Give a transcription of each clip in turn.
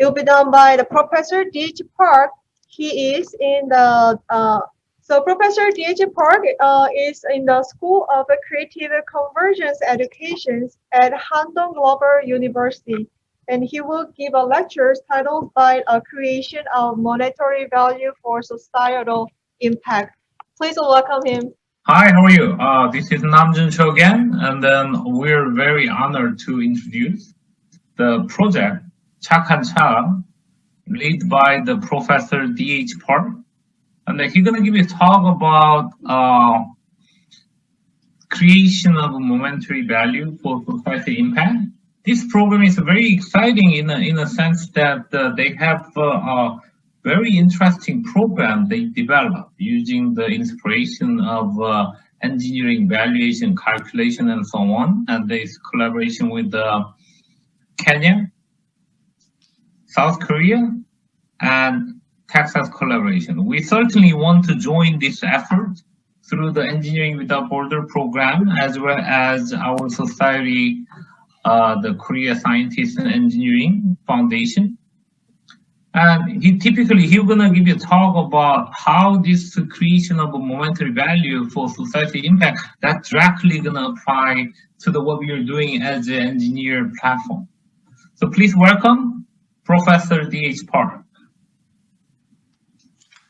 It will be done by the Professor D.H. Park. He is in the so Professor D.H. Park is in the School of Creative Convergence Education at Handong Global University, and he will give a lecture titled by a creation of monetary value for societal impact. Please welcome him. Hi, how are you? This is Namjoon Cho again, and then we're very honored to introduce the project 착한 차, led by the Professor D.H. Park. And he's going to give you a talk about creation of momentary value for society impact. This program is very exciting in a sense that they have a very interesting program they developed using the inspiration of engineering valuation, calculation, and so on. And there's collaboration with Kenya, South Korea, and Texas collaboration. We certainly want to join this effort through the Engineering Without Border program, as well as our society, the Korea Scientists and Engineering Foundation. And he's gonna give you a talk about how this creation of a momentary value for society impact that directly gonna apply to what we are doing as an engineer platform. So please welcome Professor D.H. Park.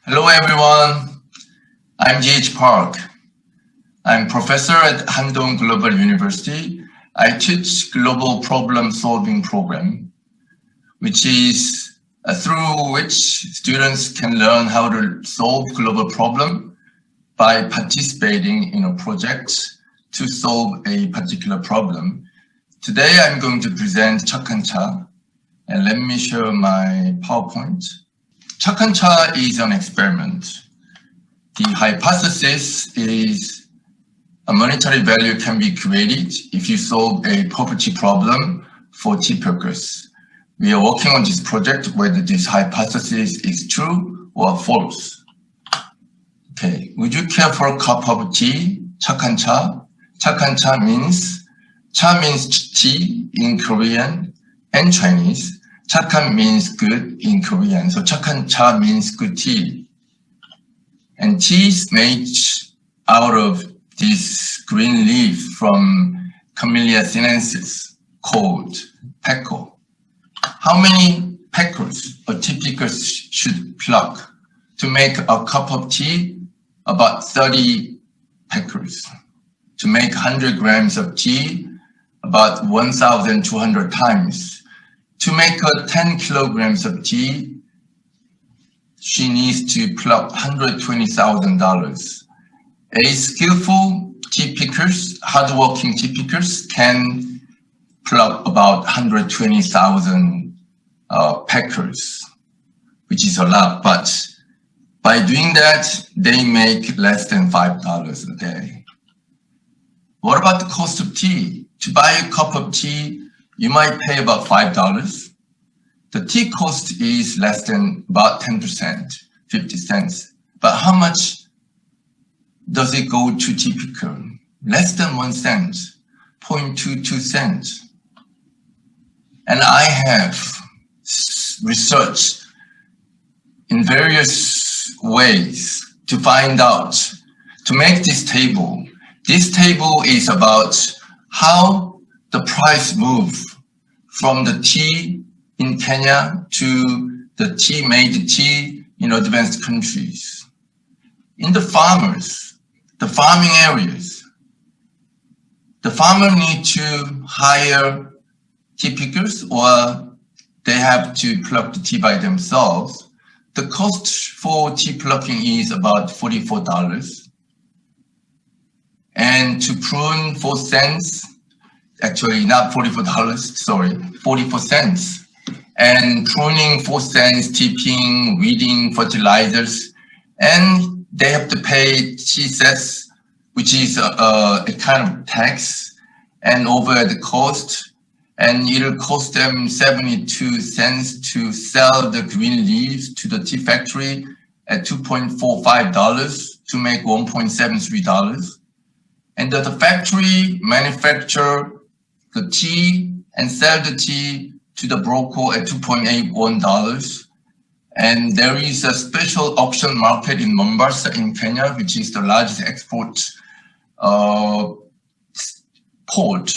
Hello everyone, I'm D.H. Park. I'm professor at Handong Global University. I teach Global Problem Solving Program, which is through which students can learn how to solve global problem by participating in a project to solve a particular problem. Today I'm going to present 착한 차, and let me show my PowerPoint. 착한 차 is an experiment. The hypothesis is a monetary value can be created if you solve a poverty problem for tea pickers. We are working on this project whether this hypothesis is true or false. Okay, would you care for a cup of tea? 착한 차. 착한 차 means tea in Korean and Chinese. 착한 means good in Korean, so 착한 차 means good tea. And tea is made out of this green leaf from Camellia sinensis called peckle. How many peckles a tea picker should pluck to make a cup of tea? About 30 peckles. To make 100 grams of tea, about 1,200 times. To make 10 kilograms of tea, she needs to pluck $120,000. A skillful tea pickers, hardworking tea pickers can pluck about 120,000 peckers, which is a lot. But by doing that, they make less than $5 a day. What about the cost of tea? To buy a cup of tea, you might pay about $5. The tea cost is less than about 10%, 50 cents. But how much does it go to tea picker? Less than 1 cent, 0.22 cents. And I have researched in various ways to find out, to make this table. This table is about how the price move from the tea in Kenya to the tea made tea in advanced countries. In the farmers, the farming areas, the farmer need to hire tea pickers or they have to pluck the tea by themselves. The cost for tea plucking is about $44. And to prune 4 cents, actually not $44, sorry, 44 cents. And pruning 4 cents, tipping, weeding, fertilizers, and they have to pay cess, which is a kind of tax, and over the cost, and it'll cost them 72 cents to sell the green leaves to the tea factory at $2.45 to make $1.73. And the factory manufacture the tea and sell the tea to the broker at $2.81. And there is a special auction market in Mombasa in Kenya, which is the largest export port.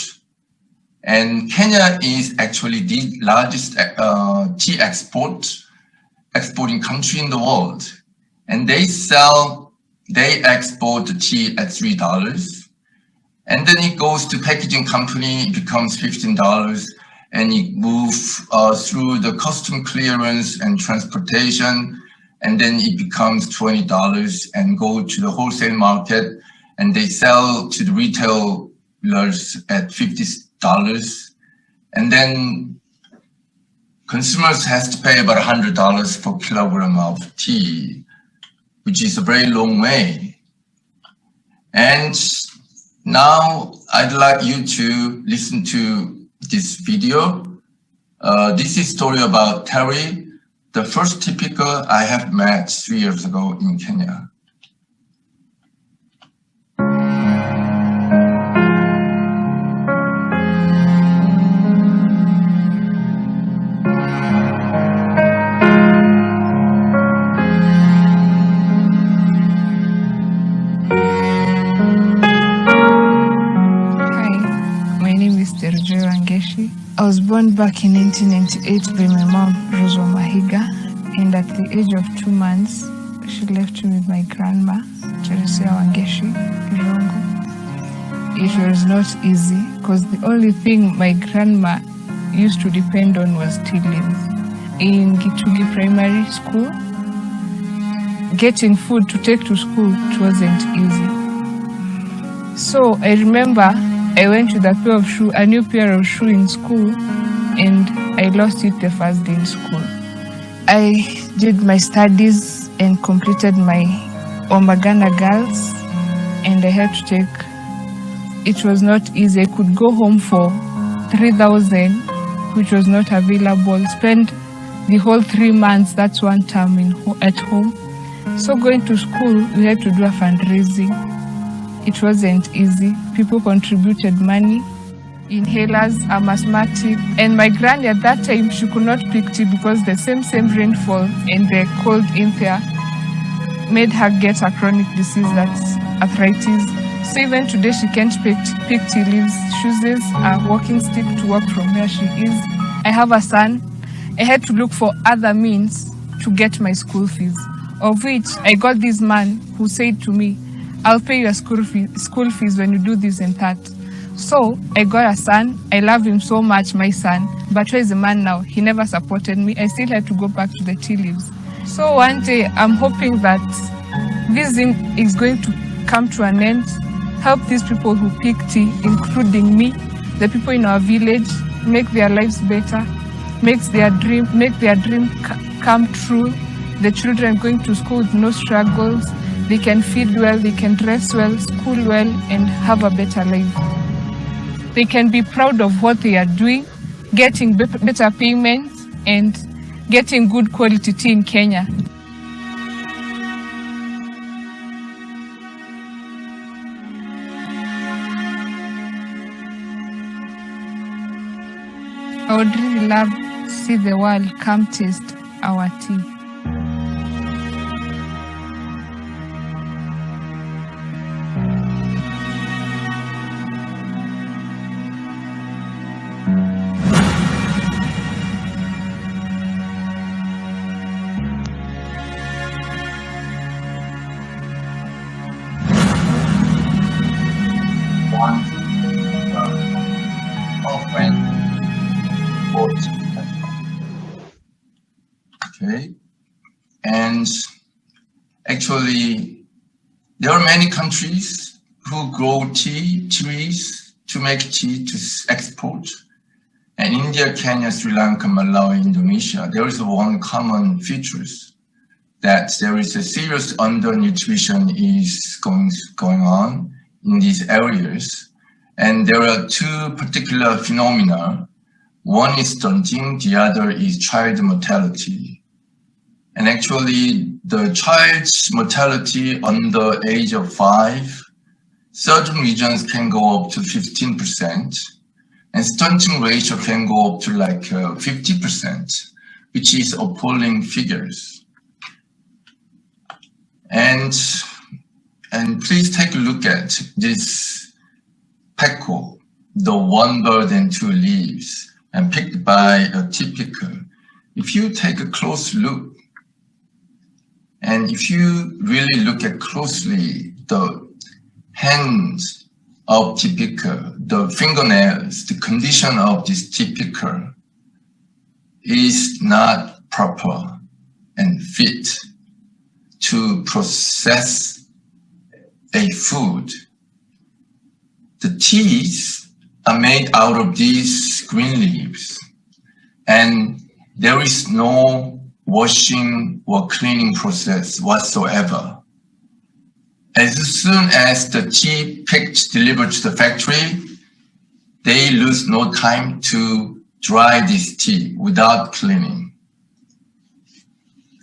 And Kenya is actually the largest tea exporting country in the world. And they export the tea at $3. And then it goes to packaging company, it becomes $15. And it moves through the custom clearance and transportation, and then it becomes $20 and go to the wholesale market, and they sell to the retailers at $50. And then consumers has to pay about $100 per kilogram of tea, which is a very long way. And now I'd like you to listen to this video. This is story about Terry, the first tea picker I have met 3 years ago in Kenya. I was born back in 1998 by my mom, Rose Mahiga, and at the age of 2 months, she left me with my grandma, Teresa Wangeshi, Irongo. It was not easy because the only thing my grandma used to depend on was tea leaves. In Gitugi Primary School, getting food to take to school, it wasn't easy. So I remember I went with a new pair of shoes in school, and I lost it the first day in school. I did my studies and completed my Omagana Girls, and I had to take, it was not easy. I could go home for 3,000, which was not available, spend the whole 3 months, that's 1 term at home. So going to school, we had to do a fundraising. It wasn't easy. People contributed money, inhalers, asthmatic, and my granny at that time, she could not pick tea because the same rainfall and the cold in there made her get a chronic disease, that's arthritis. So even today, she can't pick tea leaves. She uses a walking stick to walk from where she is. I have a son. I had to look for other means to get my school fees, of which I got this man who said to me, I'll pay your school fees when you do this and that. So I got a son. I love him so much, my son. But where is the man now? He never supported me. I still had to go back to the tea leaves. So one day, I'm hoping that this thing is going to come to an end, help these people who pick tea, including me, the people in our village, make their lives better, make their dream come true. The children going to school with no struggles. They can feed well, they can dress well, school well, and have a better life. They can be proud of what they are doing, getting better payments, and getting good quality tea in Kenya. I would really love to see the world come taste our tea. Okay, and actually there are many countries who grow trees to make tea to export, and India, Kenya, Sri Lanka, Malawi, Indonesia, there is one common features that there is a serious undernutrition is going on in these areas, and there are 2 particular phenomena. One is stunting, the other is child mortality. And actually, the child's mortality under the age of 5, certain regions can go up to 15%. And stunting ratio can go up to like 50%, which is appalling figures. And please take a look at this peckle, the one bird and two leaves, and picked by a tea picker. If you take a close look, and if you really look at closely the hands of tea picker, the fingernails, the condition of this tea picker is not proper and fit to process a food. The teas are made out of these green leaves, and there is no washing or cleaning process whatsoever. As soon as the tea picked delivered to the factory, they lose no time to dry this tea without cleaning.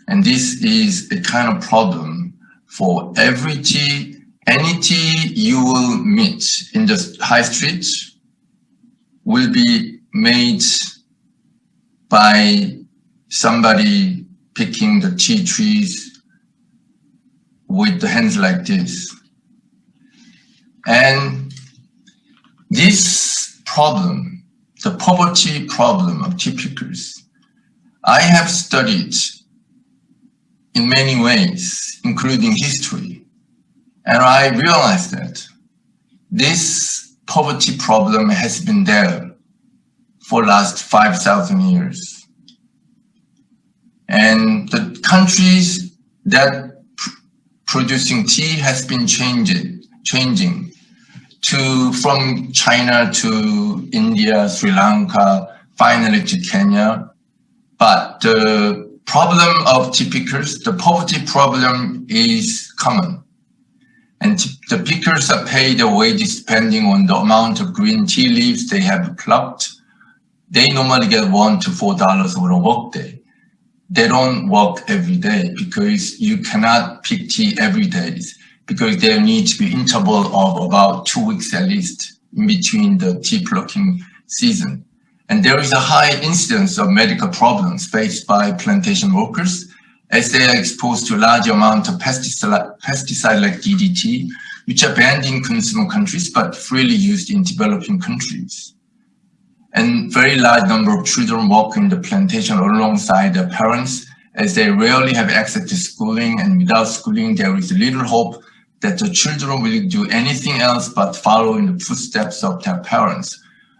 And this is a kind of problem for every tea. Any tea you will meet in the high street will be made by somebody picking the tea trees with the hands like this. And this problem, the poverty problem of tea pickers, I have studied in many ways, including history. And I realized that this poverty problem has been there for the last 5,000 years. And the countries that producing tea has been changing from China to India, Sri Lanka, finally to Kenya. But the problem of tea pickers, the poverty problem is common. And the pickers are paid a wage depending on the amount of green tea leaves they have plucked. They normally get $1 to $4 over a workday. They don't work every day because you cannot pick tea every day, because there needs to be interval of about 2 weeks at least in between the tea plucking season. And there is a high incidence of medical problems faced by plantation workers as they are exposed to a large amount of pesticide like DDT, which are banned in consumer countries but freely used in developing countries. And very large number of children work in the plantation alongside their parents, as they rarely have access to schooling, and without schooling there is little hope that the children will do anything else but follow in the footsteps of their parents.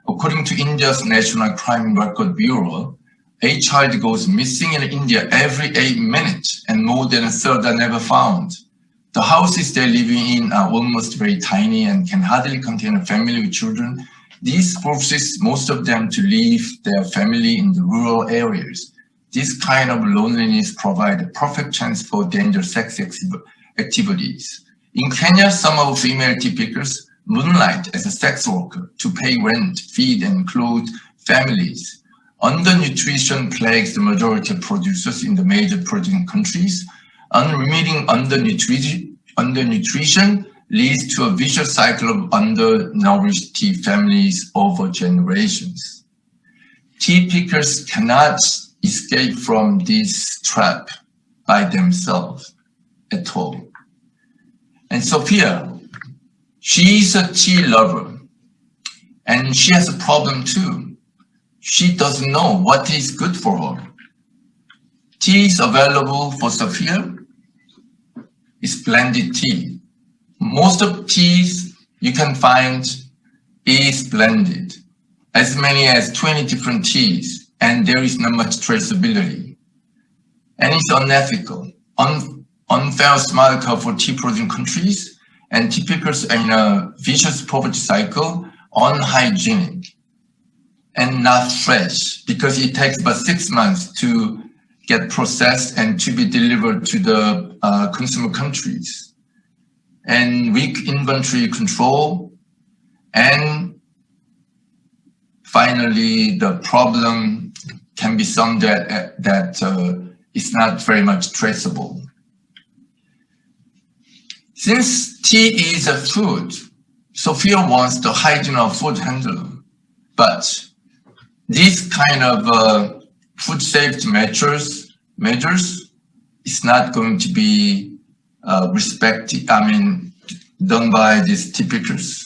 According to India's National Crime Record Bureau, a child goes missing in India every 8 minutes, and more than a third are never found. The houses they're living in are almost very tiny and can hardly contain a family with children. This forces most of them to leave their family in the rural areas. This kind of loneliness provides a perfect chance for dangerous sex activities. In Kenya, some of female tea pickers moonlight as a sex worker to pay rent, feed, and clothe families. Undernutrition plagues the majority of producers in the major producing countries. Unremitting undernutrition leads to a vicious cycle of undernourished tea families over generations. Tea pickers cannot escape from this trap by themselves at all. And Sophia, she's a tea lover, and she has a problem too. She doesn't know what is good for her. Teas available for Sophia is blended tea. Most of teas you can find is blended, as many as 20 different teas, and there is not much traceability. And it's unethical, unfair smart curve for tea producing countries, and tea pickers are in a vicious poverty cycle, unhygienic, and not fresh, because it takes about 6 months to get processed and to be delivered to the consumer countries. And weak inventory control, and finally the problem can be summed that it's not very much traceable. Since tea is a food, Sophia wants the hygiene of food handler. But these kind of food safety measures is not going to be done by these typicals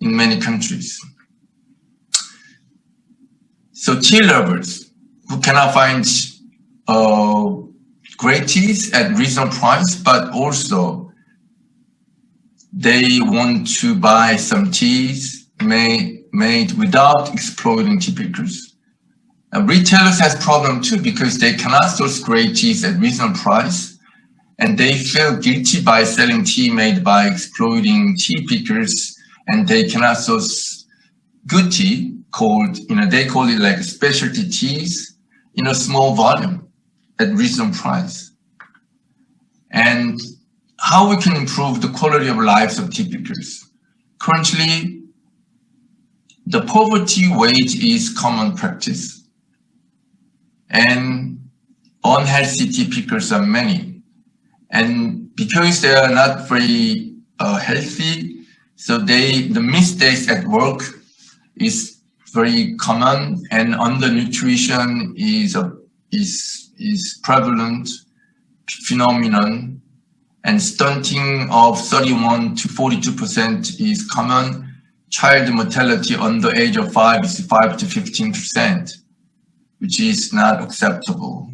in many countries. So tea lovers who cannot find great teas at reasonable price, but also they want to buy some teas made without exploiting typicals. Retailers has problem too because they cannot source great teas at reasonable price, and they feel guilty by selling tea made by exploiting tea pickers, and they cannot source good tea they call it like specialty teas in a small volume at reasonable price. And how we can improve the quality of lives of tea pickers? Currently, the poverty wage is common practice, and unhealthy tea pickers are many. And because they are not very healthy, so the mistakes at work is very common, and undernutrition is prevalent phenomenon, and stunting of 31 to 42% is common. Child mortality under age of 5 is 5 to 15%, which is not acceptable.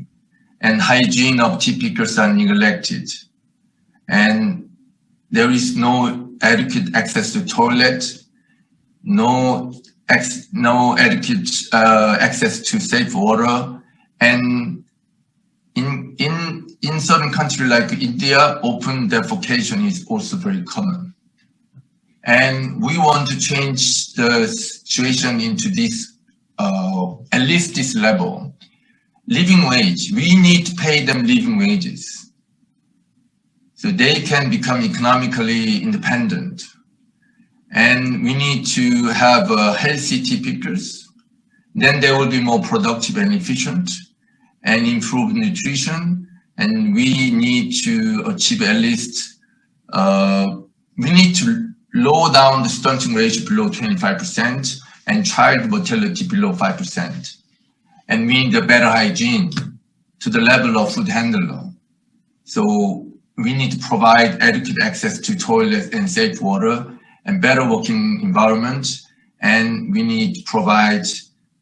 And hygiene of tea pickers are neglected, and there is no adequate access to toilet, no adequate access to safe water, and in certain countries like India, open defecation is also very common. And we want to change the situation into this, at least this level. Living wage, we need to pay them living wages so they can become economically independent. And we need to have healthy tea pickers. Then they will be more productive and efficient and improve nutrition. And we need to achieve at least, we need to lower down the stunting rate below 25% and child mortality below 5%. And we need a better hygiene to the level of food handler. So we need to provide adequate access to toilets and safe water and better working environment. And we need to provide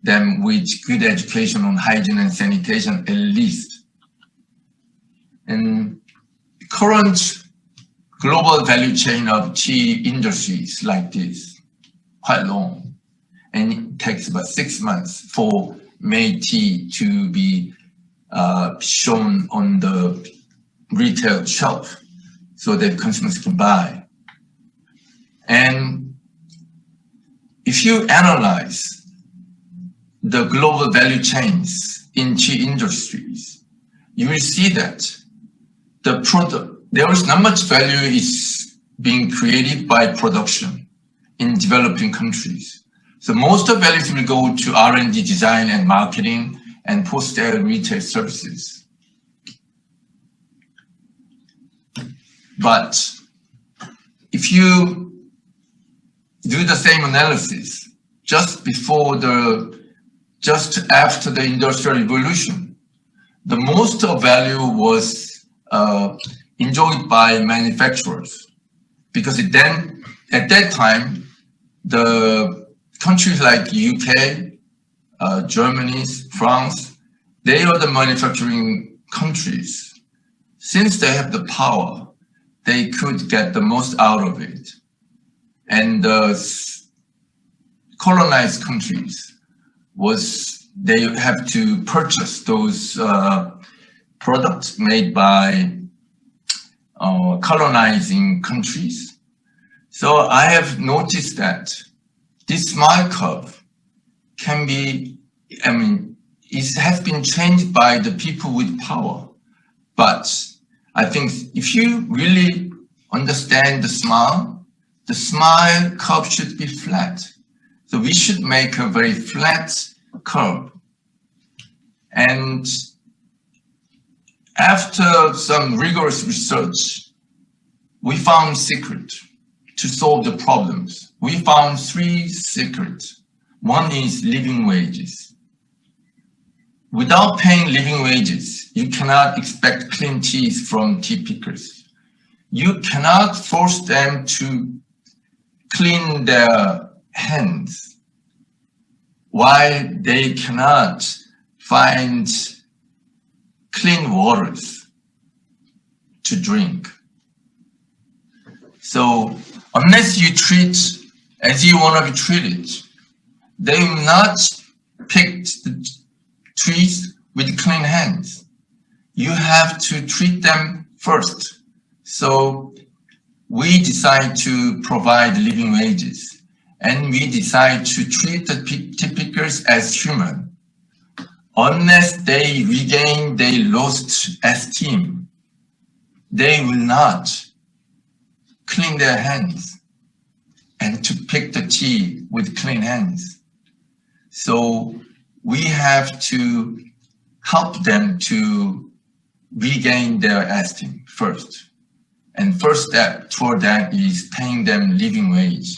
them with good education on hygiene and sanitation at least. And current global value chain of tea industries like this, quite long. And it takes about 6 months for made tea to be shown on the retail shelf so that consumers can buy. And if you analyze the global value chains in tea industries, you will see that there is not much value is being created by production in developing countries. So most of the values will go to R&D, design and marketing, and post-sale retail services. But if you do the same analysis just after the Industrial Revolution, the most of value was enjoyed by manufacturers, because then at that time the countries like UK, Germany, France, they are the manufacturing countries. Since they have the power, they could get the most out of it. And the colonized countries they have to purchase those products made by colonizing countries. So I have noticed that this smile curve can be, it has been changed by the people with power. But I think if you really understand the smile curve should be flat. So we should make a very flat curve. And after some rigorous research, we found secret to solve the problems. We found 3 secrets. One is living wages. Without paying living wages, you cannot expect clean teas from tea pickers. You cannot force them to clean their hands while they cannot find clean waters to drink. So unless you treat as you want to be treated, they will not pick the trees with clean hands. You have to treat them first. So we decide to provide living wages, and we decide to treat the tea pickers as human. Unless they regain their lost esteem, they will not clean their hands and to pick the tea with clean hands. So we have to help them to regain their esteem first. And first step toward that is paying them living wage.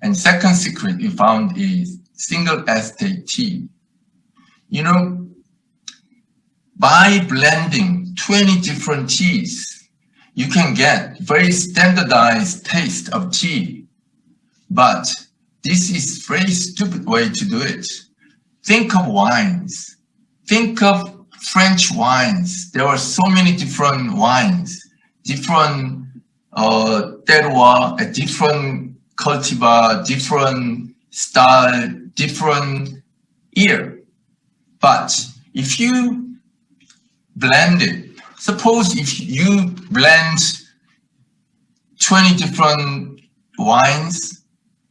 And second secret we found is single estate tea. You know, by blending 20 different teas, you can get very standardized taste of tea. But this is a very stupid way to do it. Think of wines. Think of French wines. There are so many different wines, different terroir, different cultivar, different style, different year. But if you blend it, suppose if you blend 20 different wines,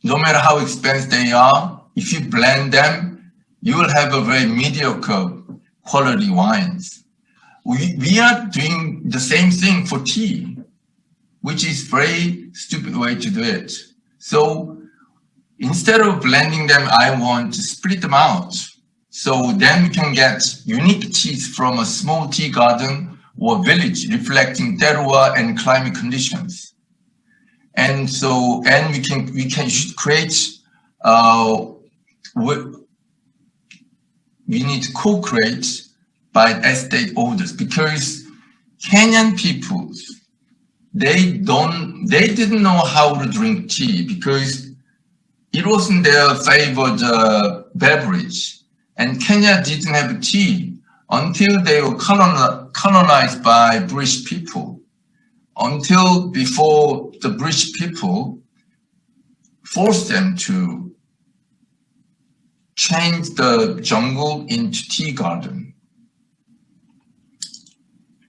no matter how expensive they are, if you blend them, you will have a very mediocre quality wines. We are doing the same thing for tea, which is very stupid way to do it. So instead of blending them, I want to split them out. So then we can get unique teas from a small tea garden or village reflecting terroir and climate conditions. And so, and we can create, we need to co-create by estate owners, because Kenyan people, they didn't know how to drink tea because it wasn't their favored beverage. And Kenya didn't have tea until they were colonized by British people. Until before the British people forced them to change the jungle into tea garden.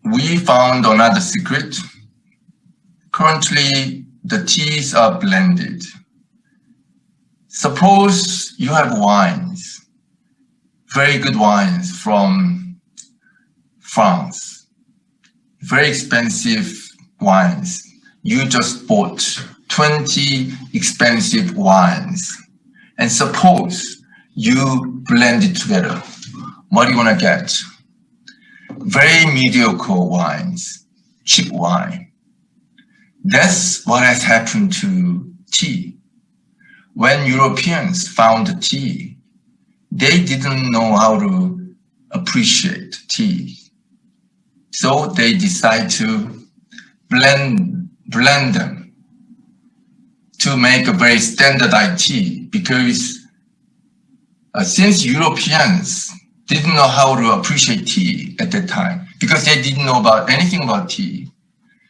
We found another secret. Currently, the teas are blended. Suppose you have wines, very good wines from France, very expensive wines. You just bought 20 expensive wines, and suppose you blend it together. What do you want to get? Very mediocre wines, cheap wine. That's what has happened to tea. When Europeans found tea, they didn't know how to appreciate tea. So they decide to blend them to make a very standardized tea, because since Europeans didn't know how to appreciate tea at that time, because they didn't know about anything about tea.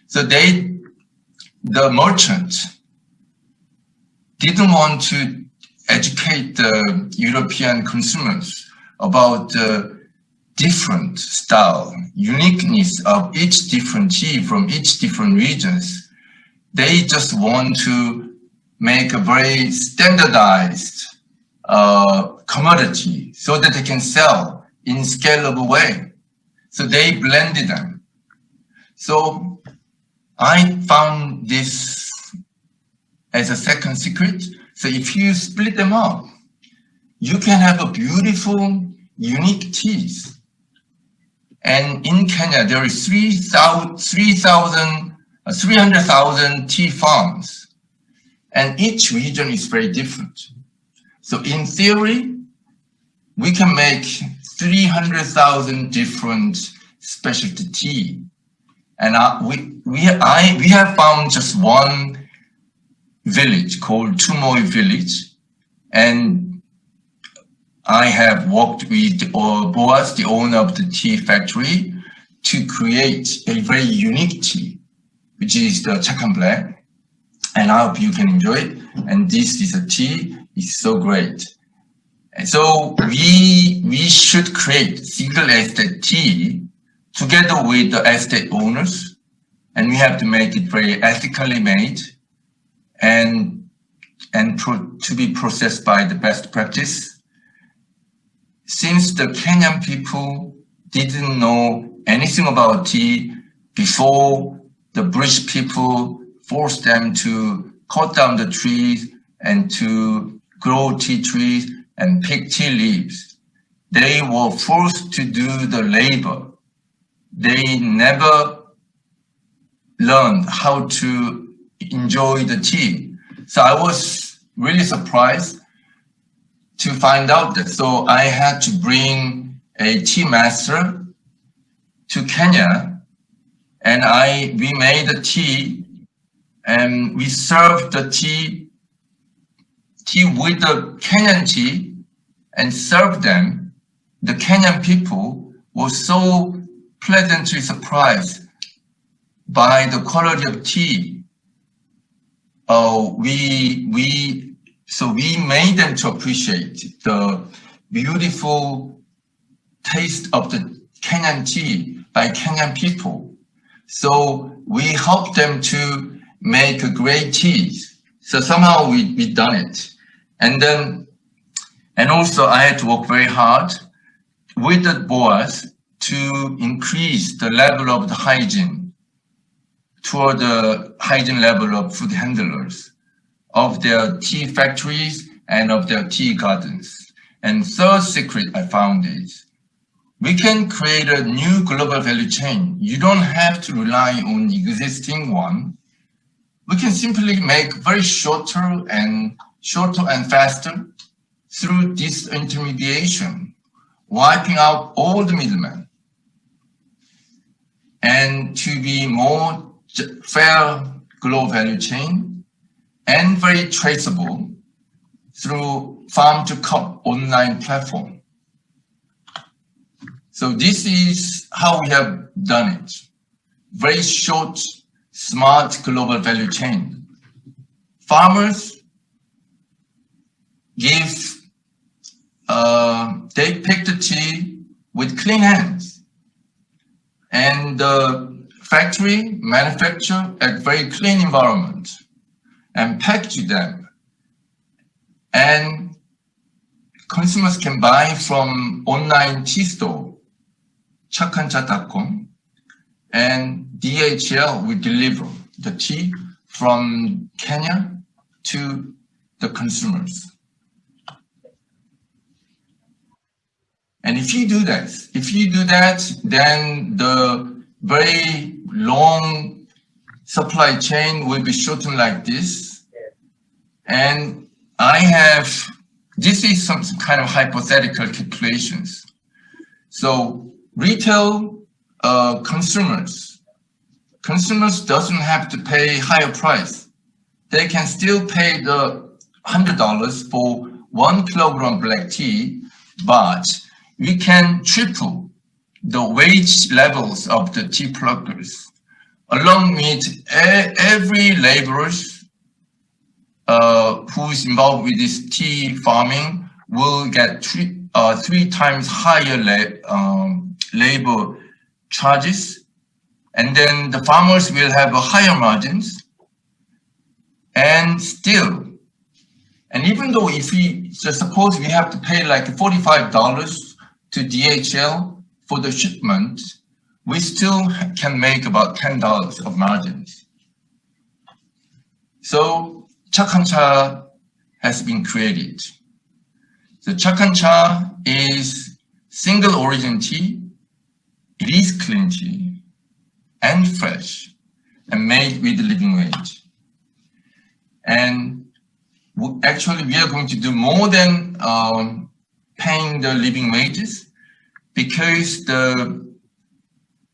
So the merchant didn't want to educate the European consumers about the different style, uniqueness of each different tea from each different regions. They just want to make a very standardized commodity so that they can sell in a scalable way. So they blended them. So I found this as a second secret. So if you split them up, you can have a beautiful, unique teas. And in Kenya, there is 300,000 tea farms. and each region is very different. So in theory, we can make 300,000 different specialty tea. And we have found just one village called Tumoy village. And I have worked with Boaz, the owner of the tea factory, to create a very unique tea, which is the Chakan Black. And I hope you can enjoy it. And this is a tea, it's so great. And so we should create single estate tea together with the estate owners, and we have to make it very ethically made and to be processed by the best practice. Since the Kenyan people didn't know anything about tea before the British people forced them to cut down the trees and to grow tea trees and pick tea leaves, they were forced to do the labor. They never learned how to enjoy the tea. So I was really surprised to find out that. So I had to bring a tea master to Kenya, and we made the tea, and we served the tea with the Kenyan tea and served them. The Kenyan people were so pleasantly surprised by the quality of tea. So we made them to appreciate the beautiful taste of the Kenyan tea by Kenyan people. So we helped them to make a great teas. So somehow we done it. And also I had to work very hard with the Boaz to increase the level of the hygiene toward the hygiene level of food handlers, of their tea factories and of their tea gardens. And third secret I found is, we can create a new global value chain. You don't have to rely on the existing one. We can simply make very shorter and faster through this intermediation, wiping out all the middlemen, and to be more fair global value chain and very traceable through farm to cup online platform. So this is how we have done it. Very short, smart global value chain. Farmers they pick the tea with clean hands, and the factory manufacture a very clean environment and package them, and consumers can buy from online tea store, chakancha.com, and DHL will deliver the tea from Kenya to the consumers. And if you do that, then the very long supply chain will be shortened like this. And this is some kind of hypothetical calculations. So retail consumers doesn't have to pay higher price. They can still pay the $100 for 1 kilogram black tea, but we can triple the wage levels of the tea pluckers, along with every laborers who is involved with this tea farming will get 3 times higher labor charges, and then the farmers will have a higher margins. And even though if we suppose we have to pay like $45 to DHL for the shipment, we still can make about $10 of margins. So Chakancha has been created. So Chakancha is single origin tea. It is clean tea and fresh and made with the living wage. And actually we are going to do more than paying the living wages, because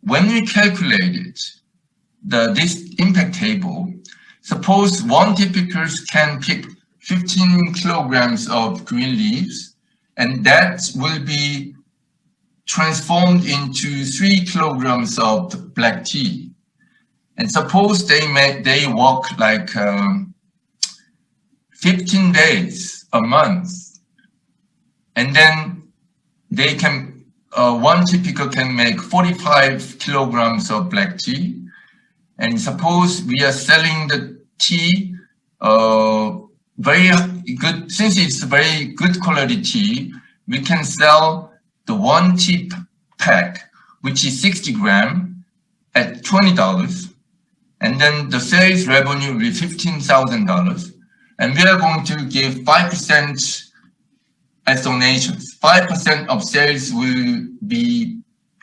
when we calculate this impact table, suppose one typical can pick 15 kilograms of green leaves, and that will be transformed into 3 kilograms of black tea. And suppose they work like 15 days a month, and then they can one typical can make 45 kilograms of black tea. And suppose we are selling the tea very good, since it's very good quality tea, we can sell the 1 tea pack, which is 60 grams, at $20. And then the sales revenue will be $15,000. And we are going to give 5% as donations. 5% of sales will be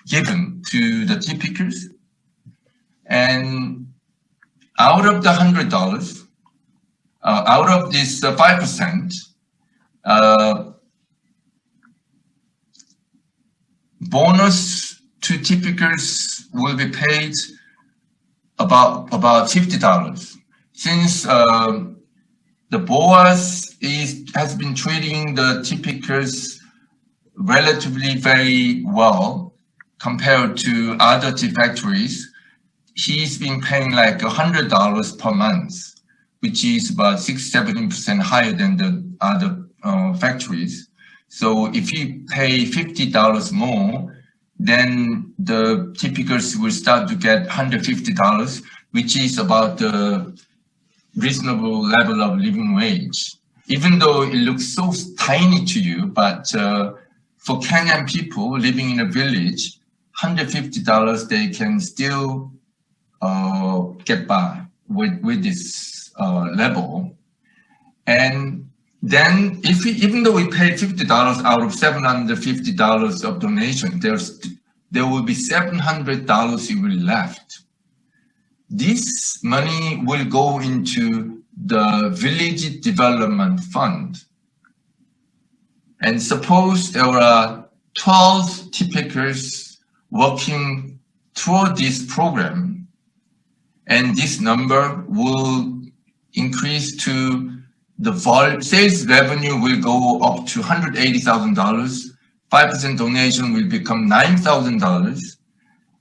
given to the tea pickers. And out of the $100, out of this 5%, bonus to tea pickers will be paid about $50. Since the BOAS has been treating the tea pickers relatively very well compared to other tea factories, he's been paying like $100 per month, which is about 6-7% higher than the other factories. So if you pay $50 more, then the tea pickers will start to get $150, which is about the reasonable level of living wage. Even though it looks so tiny to you, but for Kenyan people living in a village, $150 they can still get by with this level. And then even though we pay $50 out of $750 of donation, there will be $700 you will left. This money will go into the village development fund. And suppose there are 12 tea pickers working toward this program, and this number will increase to the sales revenue will go up to $180,000. 5% donation will become $9,000.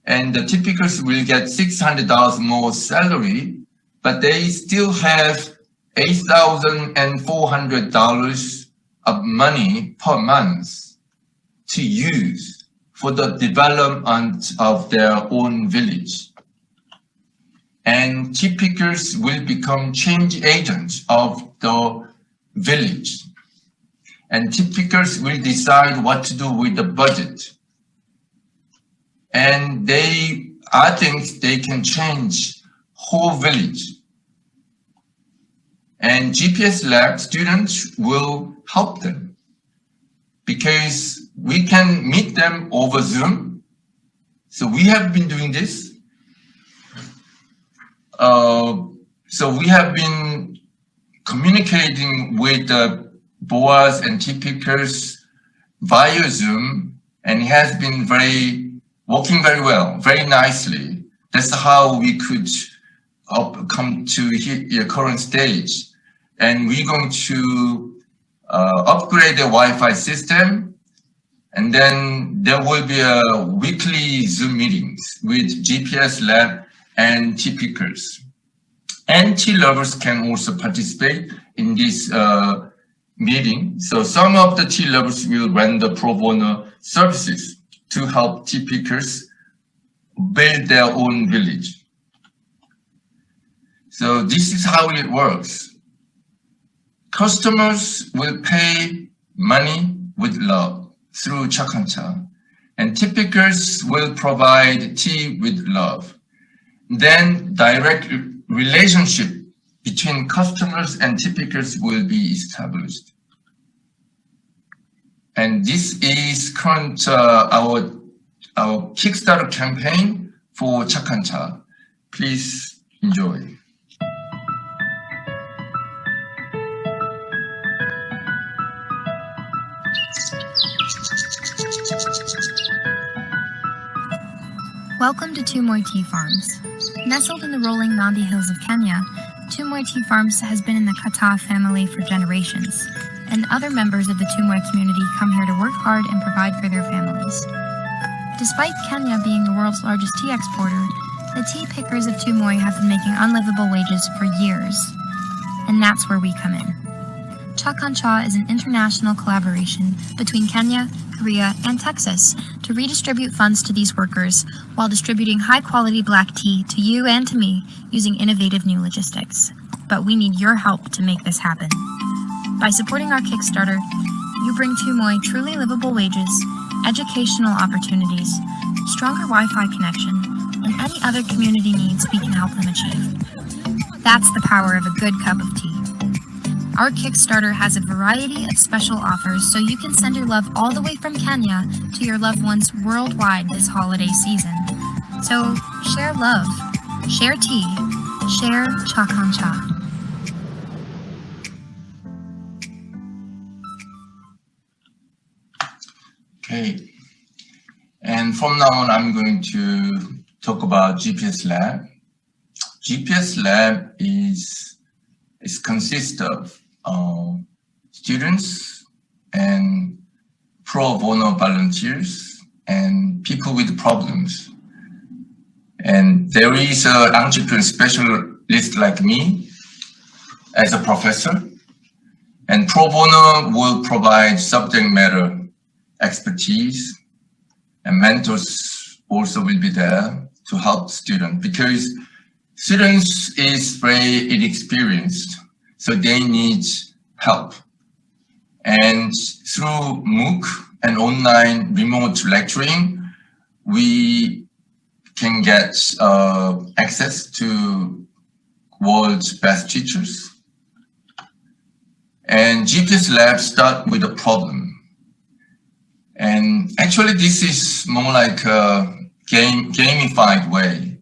And the tea pickers will get $600 more salary, but they still have $8,400 of money per month to use for the development of their own village. And tea pickers will become change agents of the village. And tea pickers will decide what to do with the budget. And I think they can change whole village. And GPS lab students will help them, because we can meet them over Zoom. So we have been doing this. So we have been communicating with the BOAS and tea pickers via Zoom, and it has been working very well, very nicely. That's how we could come to your current stage. And we're going to upgrade the Wi-Fi system, and then there will be a weekly Zoom meetings with GPS lab and tea pickers. And tea lovers can also participate in this meeting. So some of the tea lovers will render pro bono services to help tea pickers build their own village. So this is how it works. Customers will pay money with love through Chakancha, and tea pickers will provide tea with love. Then direct relationship between customers and tea pickers will be established. And this is current our Kickstarter campaign for Chakancha. Please enjoy. Welcome to Tumoy Tea Farms. Nestled in the rolling Nandi Hills of Kenya, Tumoy Tea Farms has been in the Kata family for generations, and other members of the Tumoy community come here to work hard and provide for their families. Despite Kenya being the world's largest tea exporter, the tea pickers of Tumoy have been making unlivable wages for years, and that's where we come in. Cha is an international collaboration between Kenya, Korea, and Texas to redistribute funds to these workers while distributing high-quality black tea to you and to me using innovative new logistics. But we need your help to make this happen. By supporting our Kickstarter, you bring Tumoy truly livable wages, educational opportunities, stronger Wi-Fi connection, and any other community needs we can help them achieve. That's the power of a good cup of tea. Our Kickstarter has a variety of special offers so you can send your love all the way from Kenya to your loved ones worldwide this holiday season. So share love, share tea, share Cha. Okay, and from now on, I'm going to talk about GPS Lab. GPS Lab consists of students and pro bono volunteers and people with problems. And there is an entrepreneur specialist like me as a professor, and pro bono will provide subject matter expertise, and mentors also will be there to help students, because students is very inexperienced, so they need help. And through MOOC and online remote lecturing, we can get access to world's best teachers. And GPS Lab start with a problem. And actually, this is more like a gamified way.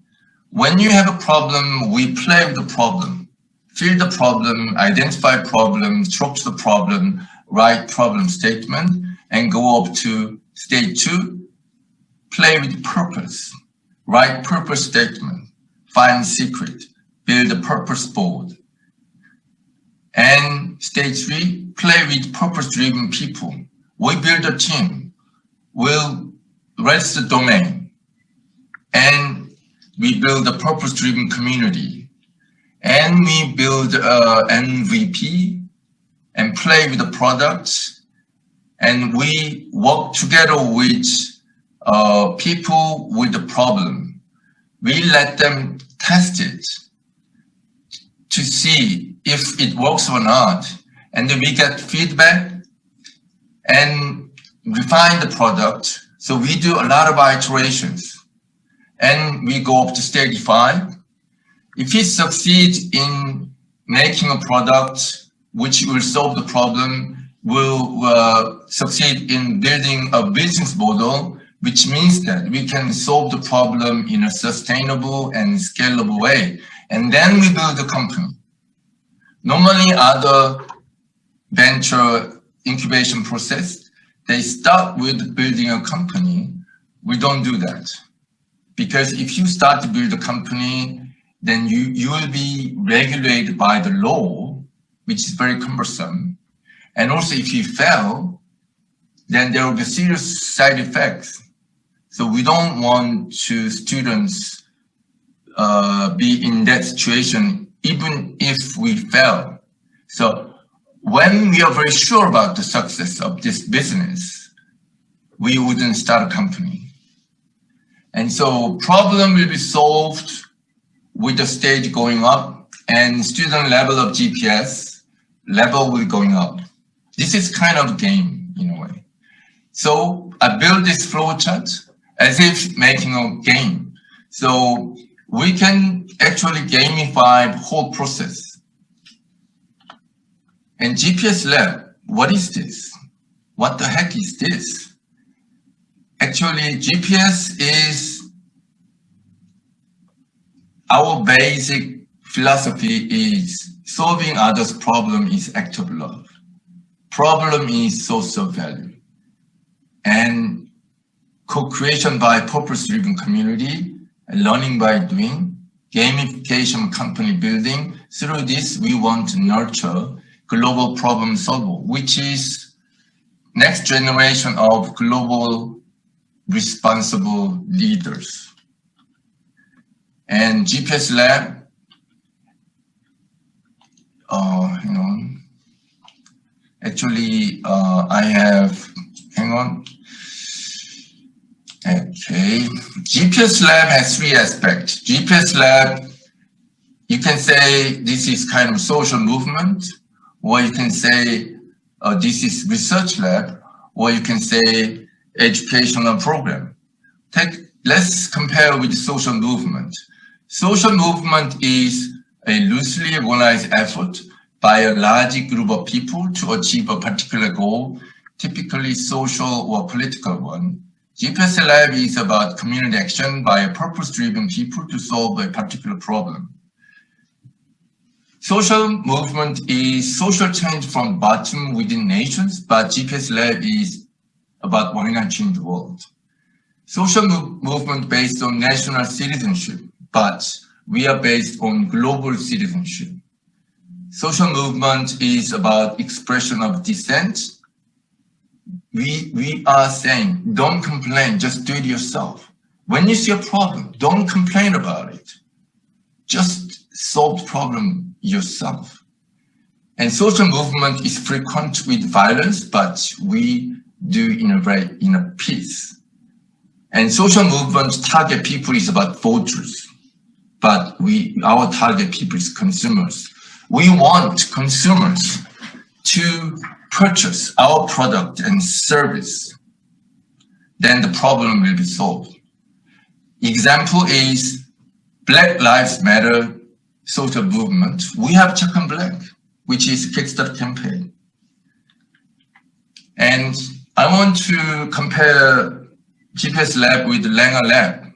When you have a problem, we play with the problem, feel the problem, identify problem, structure the problem, write problem statement, and go up to stage 2, play with purpose, write purpose statement, find secret, build a purpose board. And stage 3, play with purpose-driven people. We build a team. We'll register the domain, and we build a purpose-driven community, and we build MVP and play with the products, and we work together with people with the problem. We let them test it to see if it works or not, and then we get feedback and refine the product. So we do a lot of iterations, and we go up to stage 5. If we succeed in making a product which will solve the problem, we'll succeed in building a business model, which means that we can solve the problem in a sustainable and scalable way. And then we build a company. Normally, other venture incubation process, they start with building a company. We don't do that. Because if you start to build a company, then you will be regulated by the law, which is very cumbersome. And also, if you fail, then there will be serious side effects. So we don't want students be in that situation, even if we fail. So when we are very sure about the success of this business, we wouldn't start a company. And so problem will be solved with the stage going up, and student level of GPS level will going up. This is kind of a game in a way. So I built this flow chart as if making a game. So we can actually gamify the whole process. And GPS Lab, what is this? What the heck is this? Actually, GPS is our basic philosophy is solving others' problem is act of love. Problem is social value. And co-creation by purpose-driven community, learning by doing, gamification company building. Through this, we want to nurture global problem solver, which is next generation of global responsible leaders. And GPS Lab, hang on. Actually, I have, hang on. Okay, GPS Lab has three aspects. GPS Lab, you can say this is kind of social movement, or you can say this is research lab, or you can say educational program. Let's compare with social movement. Social movement is a loosely organized effort by a large group of people to achieve a particular goal, typically social or political one. GPS Lab is about community action by a purpose-driven people to solve a particular problem. Social movement is social change from bottom within nations, but GPS Lab is about why not change the world. Social movement based on national citizenship, but we are based on global citizenship. Social movement is about expression of dissent. We are saying, don't complain, just do it yourself. When you see a problem, don't complain about it. Just solve the problem yourself. And social movement is frequent with violence, but we do in a peace. And social movement target people is about voters, but our target people is consumers. We want consumers to purchase our product and service, then the problem will be solved. Example is Black Lives Matter social movement. We have Check and Black, which is a Kickstarter campaign. And I want to compare GPS Lab with Langer Lab.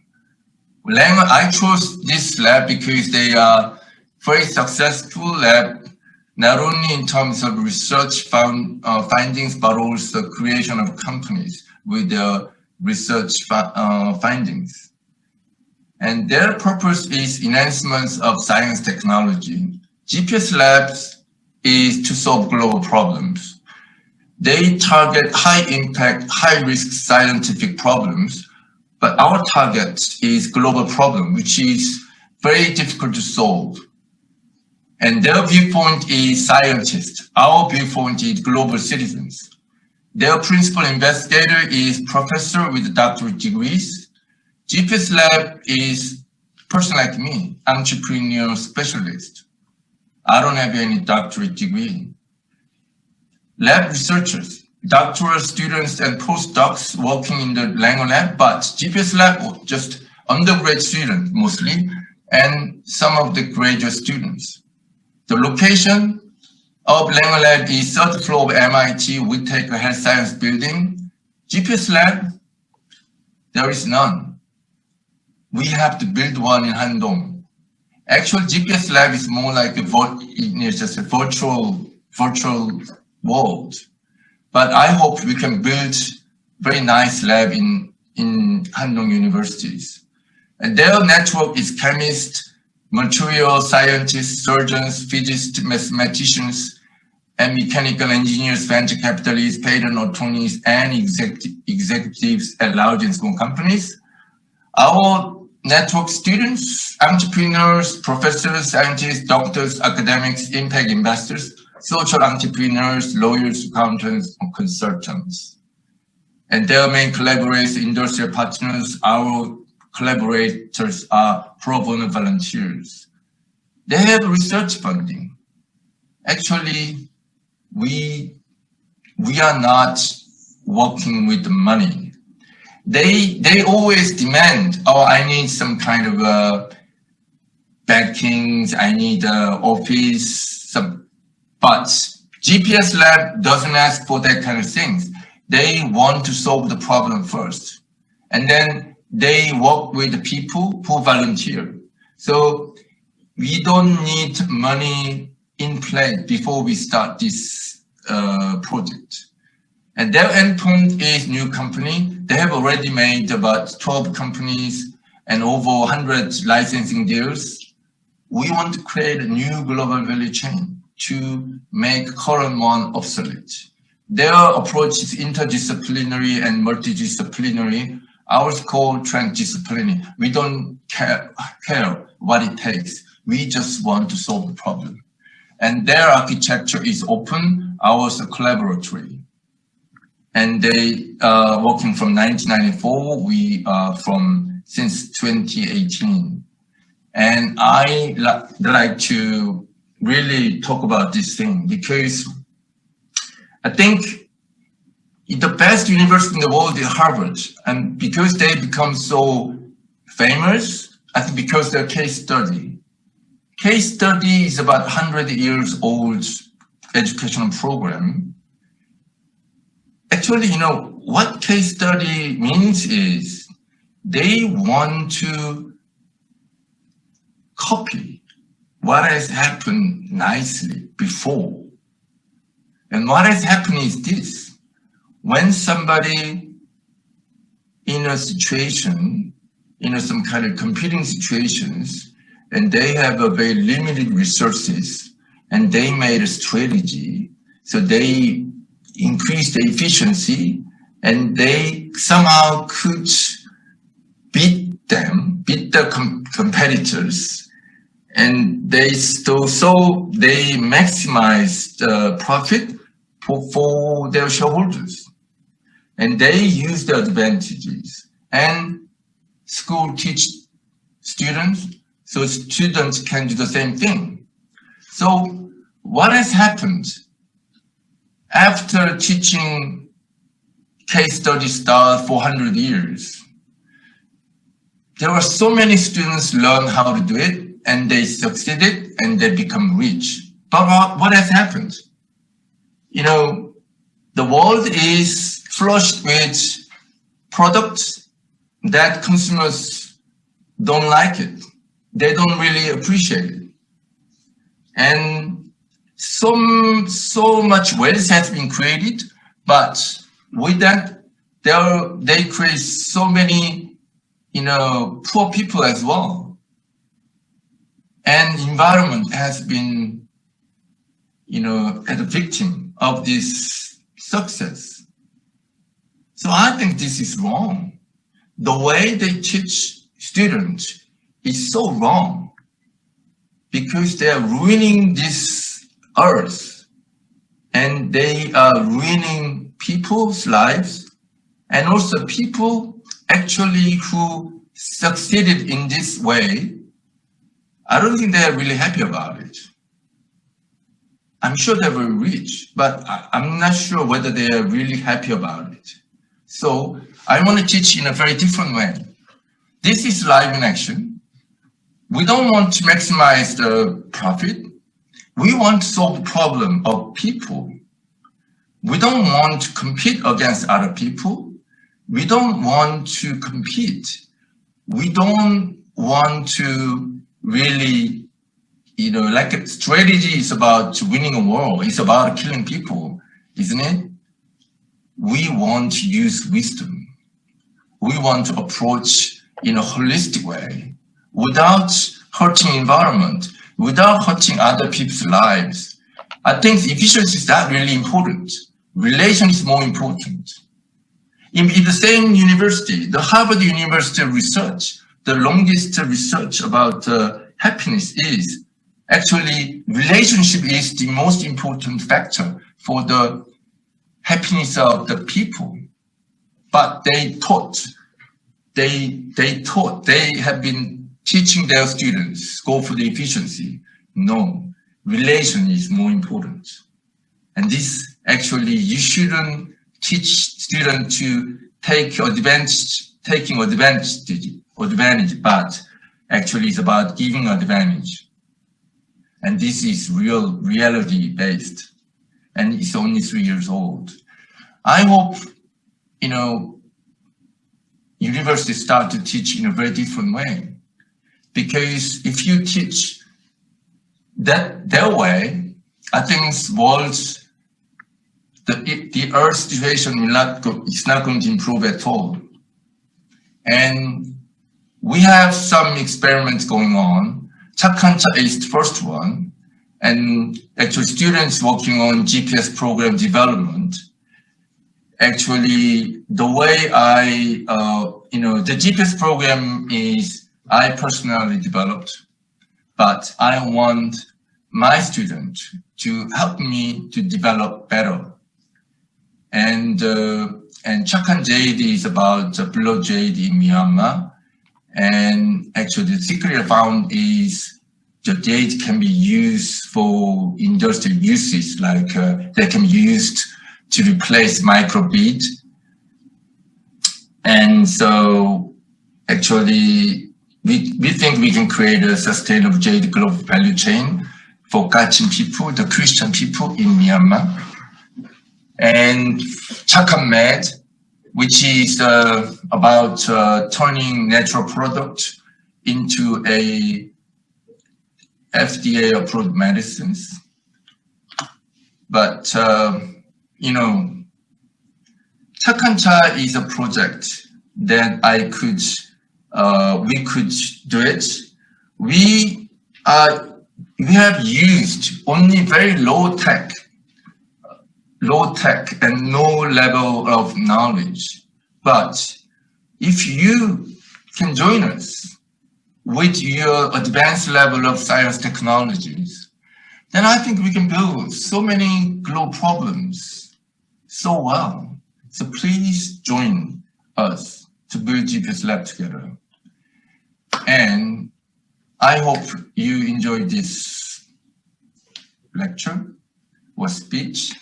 Langer, I chose this lab because they are very successful lab, not only in terms of research findings, but also creation of companies with their research findings. And their purpose is enhancement of science technology. GPS Labs is to solve global problems. They target high impact, high risk scientific problems, but our target is global problem, which is very difficult to solve. And their viewpoint is scientists. Our viewpoint is global citizens. Their principal investigator is professor with doctorate degrees. GPS Lab is person like me, entrepreneur specialist. I don't have any doctorate degree. Lab researchers, doctoral students and postdocs working in the Langer Lab, but GPS Lab just undergrad students mostly, and some of the graduate students. The location of Langer Lab is third floor of MIT Whittaker Health Science Building. GPS Lab, there is none. We have to build one in Handong. Actually, GPS Lab is more like just a virtual world. But I hope we can build very nice lab in Handong universities. And their network is chemists, material scientists, surgeons, physicists, mathematicians, and mechanical engineers, venture capitalists, patent attorneys, and executives at large and small companies. Our network students, entrepreneurs, professors, scientists, doctors, academics, impact investors, social entrepreneurs, lawyers, accountants, and consultants. And their main collaborators, industrial partners, our collaborators are pro bono volunteers. They have research funding. Actually, we are not working with the money. They always demand, oh, I need some kind of backings, I need office, but GPS Lab doesn't ask for that kind of things. They want to solve the problem first. And then they work with the people who volunteer. So we don't need money in place before we start this project. And their endpoint is new company. They have already made about 12 companies and over 100 licensing deals. We want to create a new global value chain to make current one obsolete. Their approach is interdisciplinary and multidisciplinary. Ours called transdisciplinary. We don't care what it takes. We just want to solve the problem. And their architecture is open, ours is collaboratory. And they are working from 1994, we are since 2018. And I like to really talk about this thing because I think the best university in the world is Harvard. And because they become so famous, I think because their case study. Case study is about 100 years old educational program. Actually, what case study means is they want to copy what has happened nicely before. And what has happened is this. When somebody in a situation, some kind of competing situations, and they have a very limited resources, and they made a strategy, so they increased the efficiency, and they somehow could beat the competitors, and they maximized the profit for their shareholders, and they use the advantages. And school teach students, so students can do the same thing. So what has happened after teaching case study style for 100 years? There were so many students learn how to do it, and they succeeded, and they become rich. But what has happened? The world is flushed with products that consumers don't like it. They don't really appreciate it. And so much wealth has been created, but with that, they create so many, poor people as well. And environment has been, as a victim of this success. So I think this is wrong. The way they teach students is so wrong because they are ruining this earth and they are ruining people's lives, and also people actually who succeeded in this way. I don't think they are really happy about it. I'm sure they were rich, but I'm not sure whether they are really happy about it. So I want to teach in a very different way. This is live in action. We don't want to maximize the profit. We want to solve the problem of people. We don't want to compete against other people. We don't want to compete. We don't want to really, like a strategy is about winning a war. It's about killing people, isn't it? We want to use wisdom. We want to approach in a holistic way without hurting environment, without hurting other people's lives. I think efficiency is not really important. Relation is more important. In the same university, the Harvard University research, the longest research about happiness is actually relationship is the most important factor for the happiness of the people. But they have been teaching their students go for the efficiency. No, relation is more important. And this actually, you shouldn't teach students to taking advantage, but actually it's about giving advantage. And this is reality based. And it's only 3 years old. I hope, universities start to teach in a very different way. Because if you teach their way, I think the Earth situation is not going to improve at all. And we have some experiments going on. 착한차 is the first one. And actually students working on GPS program development. Actually, the way the GPS program is I personally developed, but I want my student to help me to develop better. And 착한 jade is about the blood jade in Myanmar. And actually the secret I found is the jade can be used for industrial uses, like they can be used to replace microbead. And so actually we think we can create a sustainable jade global value chain for Kachin people, the Christian people in Myanmar. And 착한 med, which is about turning natural product into a FDA approved medicines. But 착한 차 is a project that we could do it. We have used only very low tech and no level of knowledge. But if you can join us with your advanced level of science technologies, then I think we can build so many global problems so well. So please join us to build GPS Lab together. And I hope you enjoyed this lecture or speech.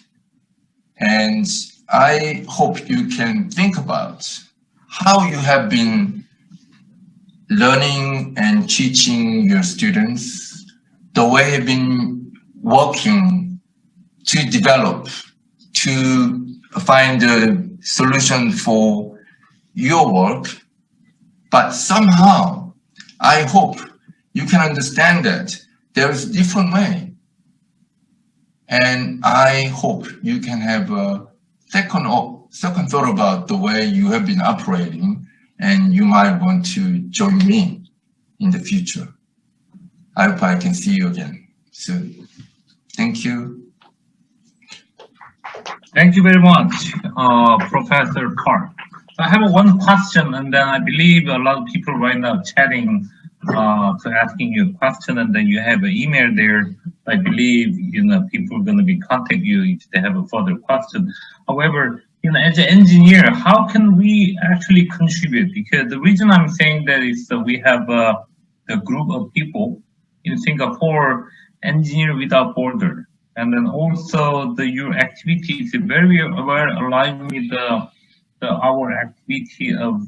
And I hope you can think about how you have been learning and teaching your students, the way you've been working to develop, to find a solution for your work. But somehow, I hope you can understand that there's a different way. And I hope you can have a second thought about the way you have been operating, and you might want to join me in the future. I hope I can see you again soon. Thank you. Thank you very much, Professor Park. So I have one question, and then I believe a lot of people right now chatting to asking you a question, and then you have an email there. I believe people are going to be contacting you if they have a further question. However, as an engineer, how can we actually contribute? Because the reason I'm saying that is that we have a group of people in Singapore, Engineer Without Border, and then also your activity is very well aligned with our activity of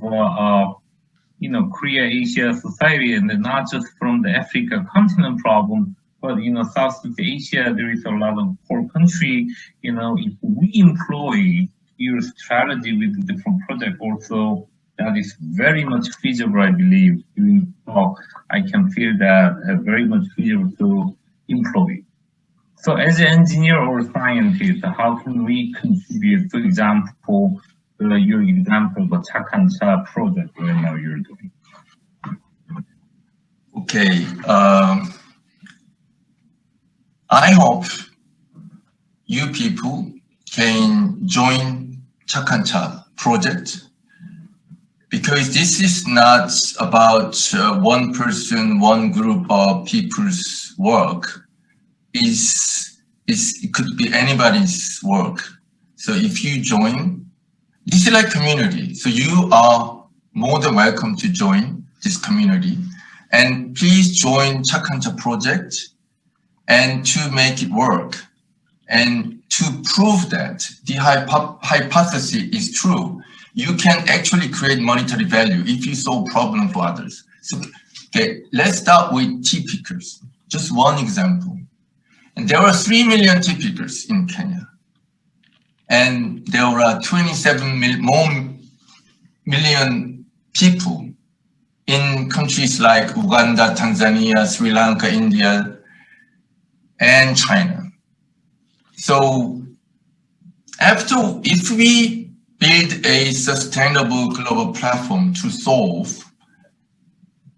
Korea Asia Society, and then not just from the Africa continent problem, but Southeast Asia, there is a lot of poor country. If we employ your strategy with the different project also, that is very much feasible, I believe. I can feel that very much feasible to employ. So as an engineer or scientist, how can we contribute? For example, your example, the 착한 차 project right now you're doing. Okay. I hope you people can join 착한 차 project, because this is not about one person, one group of people's work. It could be anybody's work. So if you join, this is like community. So you are more than welcome to join this community. And please join 착한 차 project, and to make it work, and to prove that the hypothesis is true, you can actually create monetary value if you solve problem for others. So, okay, let's start with tea pickers. Just one example. And there are 3 million tea pickers in Kenya. And there are 27 million people in countries like Uganda, Tanzania, Sri Lanka, India, and China. So have to, if we build a sustainable global platform to solve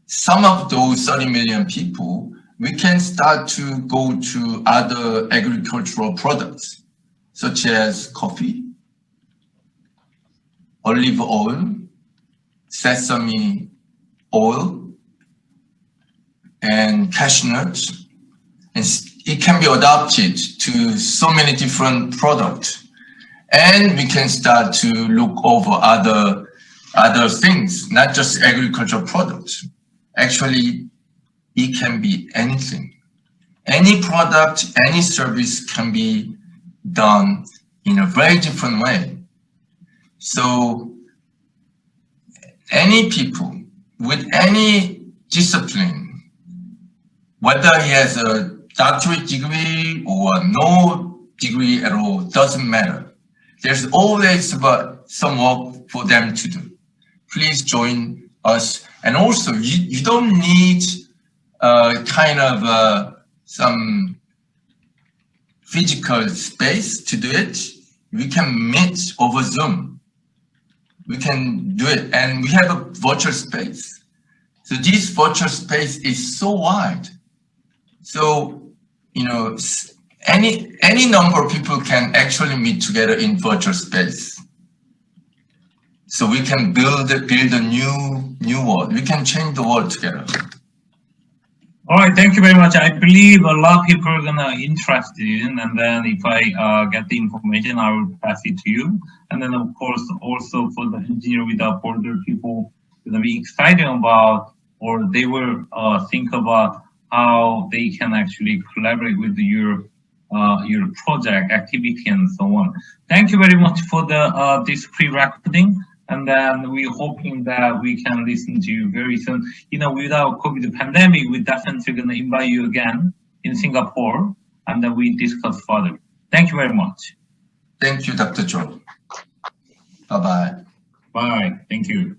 some of those 30 million people, we can start to go to other agricultural products, such as coffee, olive oil, sesame oil, and cashew nuts. And it can be adapted to so many different products. And we can start to look over other things, not just agricultural products. Actually, it can be anything. Any product, any service can be done in a very different way. So any people with any discipline, whether he has a doctorate degree or no degree at all, doesn't matter. There's always some work for them to do. Please join us. And also, you don't need some physical space to do it. We can meet over Zoom. We can do it, and we have a virtual space. So this virtual space is so wide. So, any number of people can actually meet together in virtual space. So we can build a new world. We can change the world together. All right, thank you very much. I believe a lot of people are gonna interested in, and then if I get the information, I will pass it to you. And then of course, also for the Engineer Without Border people, gonna be excited about, or they will think about how they can actually collaborate with your project activity and so on. Thank you very much for the this pre-recording. And then we're hoping that we can listen to you very soon. Without COVID pandemic, we're definitely going to invite you again in Singapore, and then we discuss further. Thank you very much. Thank you, Dr. Joe. Bye-bye. Bye. Thank you.